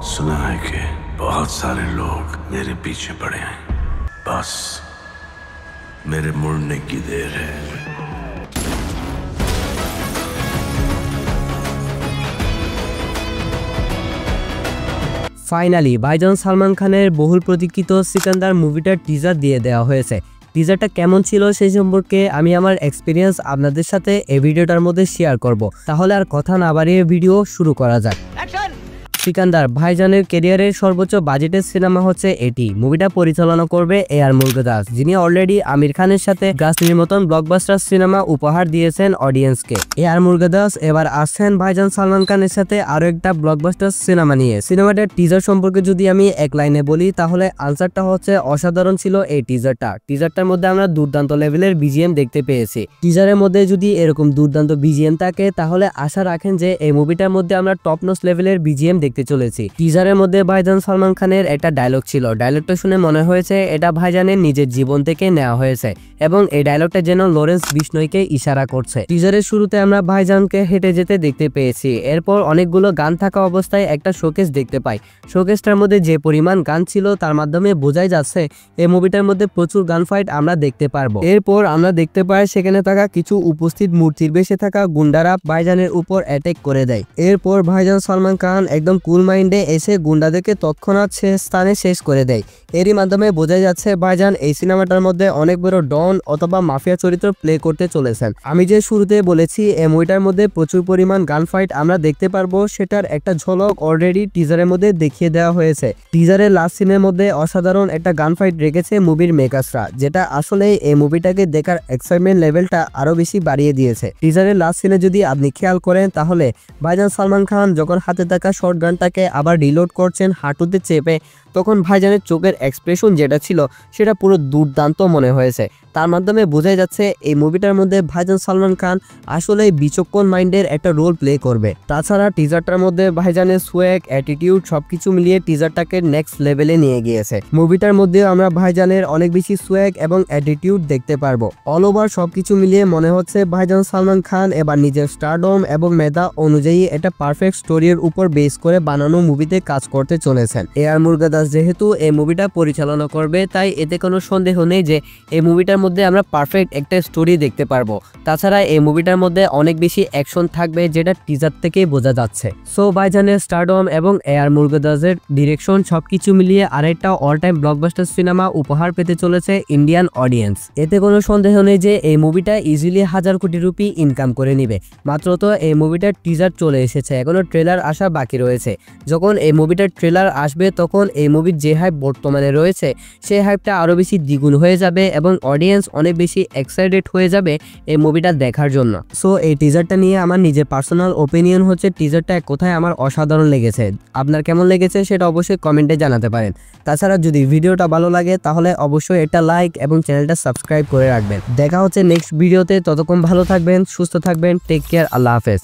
सुना है कि बहुत सारे लोग मेरे पीछे पड़े हैं, बस मेरे मुड़ने की देर है। ফাইনালি ভাইজান সালমান খানের বহুল প্রতীক্ষিত সিকান্দার মুভিটার টিজার দিয়ে দেওয়া হয়েছে। টিজারটা কেমন ছিল সেই সম্পর্কে আমি আমার এক্সপিরিয়েন্স আপনাদের সাথে এই ভিডিওটার মধ্যে শেয়ার করব। তাহলে আর কথা না বাড়িয়ে ভিডিও শুরু করা যাক। সিকান্দার ভাইজানের ক্যারিয়ারের সর্বোচ্চ বাজেটের সিনেমা হচ্ছে এটি। মুভিটা পরিচালনা করবে এআর মুরুগাদাস, যিনি অলরেডি আমির খানের সাথে গাছনির মতন ব্লকবাস্টার সিনেমা উপহার দিয়েছেন অডিয়েন্সকে। এআর মুরুগাদাস এবার আসছেন ভাইজান সালমান খানের সাথে আরো একটা ব্লকবাস্টার সিনেমা নিয়ে। সিনেমাটার টিজার সম্পর্কে যদি আমি এক লাইনে বলি তাহলে আনসারটা হচ্ছে অসাধারণ ছিল এই টিজারটার মধ্যে আমরা দুর্দান্ত লেভেলের বিজিএম দেখতে পেয়েছি। টিজারের মধ্যে যদি এরকম দুর্দান্ত বিজিএম থাকে তাহলে আশা রাখেন যে এই মুভিটার মধ্যে আমরা টপ নচ লেভেলের বিজিএম দেখতে চলেছি। টিজারের মধ্যে ভাইজান সালমান খানের একটা ডায়লগ ছিল, ডায়লগটা শুনে মনে হয়েছে এটা ভাইজানের নিজের জীবন থেকে নেওয়া হয়েছে এবং এই ডায়লগটা যেন লরেন্স বিষ্ণয়কে ইশারা করছে। টিজারের শুরুতে আমরা ভাইজানকে হেঁটে যেতে দেখতে পেয়েছি, এরপর অনেকগুলো গান থাকা অবস্থায় একটা শোকেস দেখতে পাই। শোকেসটার মধ্যে যে পরিমাণ গান ছিল তার মাধ্যমে বোঝাই যাচ্ছে এই মুভিটার মধ্যে প্রচুর গান ফাইট আমরা দেখতে পারবো। এরপর আমরা দেখতে পাই সেখানে থাকা কিছু উপস্থিত মূর্তির বেশে থাকা গুন্ডারা ভাইজানের উপর অ্যাটাক করে দেয়। এরপর ভাইজান সালমান খান একদম কুল মাইন্ডে এসে গুন্ডাদেরকে তৎক্ষণাৎ স্থানে শেষ করে দেয়। এরই মাধ্যমে বোঝা যাচ্ছে ভাইজান এই সিনেমাটার মধ্যে অনেক বড় ডন অথবা মাফিয়া চরিত্র প্লে করতে চলেছেন। আমি যে শুরুতে বলেছি এই মুভিটার মধ্যে প্রচুর পরিমাণ গান ফাইট আমরা দেখতে পারবো, সেটার একটা ঝলক অলরেডি টিজারের মধ্যে দেখিয়ে দেওয়া হয়েছে। টিজারের লাস্ট সিনের মধ্যে অসাধারণ একটা গান ফাইট রেখেছে মুভির মেকার্সরা, যেটা আসলে এই মুভিটাকে দেখার এক্সাইটমেন্ট লেভেলটা আরো বেশি বাড়িয়ে দিয়েছে। টিজারের লাস্ট সিনে যদি আপনি খেয়াল করেন তাহলে ভাইজান সালমান খান যখন হাতে থাকা শর্ট গানটাকে আবার রিলোড করছেন হাঁটুতে চেপে, তখন ভাইজানের চোখের এক্সপ্রেশন যেটা ছিল সেটা পুরো দুর্দান্ত মনে হয়েছে। তার মাধ্যমে বোঝাই যাচ্ছে এই মুভিটার মধ্যে ভাইজান সালমান খান আসলে বিচক্ষণ মাইন্ডের একটা রোল প্লে করবে। তাছাড়া টিজারটার মধ্যে ভাইজানের সোয়াগ, অ্যাটিটিউড সবকিছু মিলিয়ে টিজারটাকে নেক্সট লেভেলে নিয়ে গিয়েছে। মুভিটার মধ্যে আমরা ভাইজানের অনেক বেশি সোয়াগ এবং অ্যাটিটিউড দেখতে পারবো। অল ওভার সবকিছু মিলিয়ে মনে হচ্ছে ভাইজান সালমান খান এবার নিজের স্টারডম এবং মেধা অনুযায়ী একটা পারফেক্ট স্টোরির উপর বেস করে বানানো মুভিতে কাজ করতে চলেছেন। এআর মুরুগাদাস যেহেতু এই মুভিটা পরিচালনা করবে তাই এতে কোনো সন্দেহ নেই যে এই মুভিটার মধ্যে আমরা পারফেক্ট একটা স্টোরি দেখতে পারবো। তাছাড়া এই মুভিটার মধ্যে অনেক বেশি অ্যাকশন থাকবে যেটা টিজার থেকেই বোঝা যাচ্ছে। সো ভাইজানের স্টারডম এবং এআর মুরুগাদাসের ডিরেকশন সবকিছু মিলিয়ে আরেকটা অল টাইম ব্লকবাস্টার সিনেমা উপহার পেতে চলেছে ইন্ডিয়ান অডিয়েন্স। এতে কোনো সন্দেহ নেই যে এই মুভিটা ইজিলি 1000 কোটি রুপি ইনকাম করে নিবে। মাত্র তো এই মুভিটার টিজার চলে এসেছে, এখনো ট্রেলার আসা বাকি রয়েছে। যখন এই মুভিটার ট্রেলার আসবে তখন এই মুভির যে হাইপ বর্তমানে রয়েছে সেই হাইপটা আরো বেশি দ্বিগুণ হয়ে যাবে এবং অডিয়েন্স অনেক বেশি এক্সাইটেড হয়ে যাবে এই মুভিটা দেখার জন্য। সো এই টিজারটা নিয়ে আমার নিজের পার্সোনাল ওপিনিয়ন হচ্ছে টিজারটা কোথায় আমার অসাধারণ লেগেছে। আপনার কেমন লেগেছে সেটা অবশ্যই কমেন্টে জানাতে পারেন। তাছাড়া যদি ভিডিওটা ভালো লাগে তাহলে অবশ্যই একটা লাইক এবং চ্যানেলটা সাবস্ক্রাইব করে রাখবেন। দেখা হচ্ছে নেক্সট ভিডিওতে, ততক্ষণ ভালো থাকবেন, সুস্থ থাকবেন, টেক কেয়ার, আল্লাহ হাফেজ।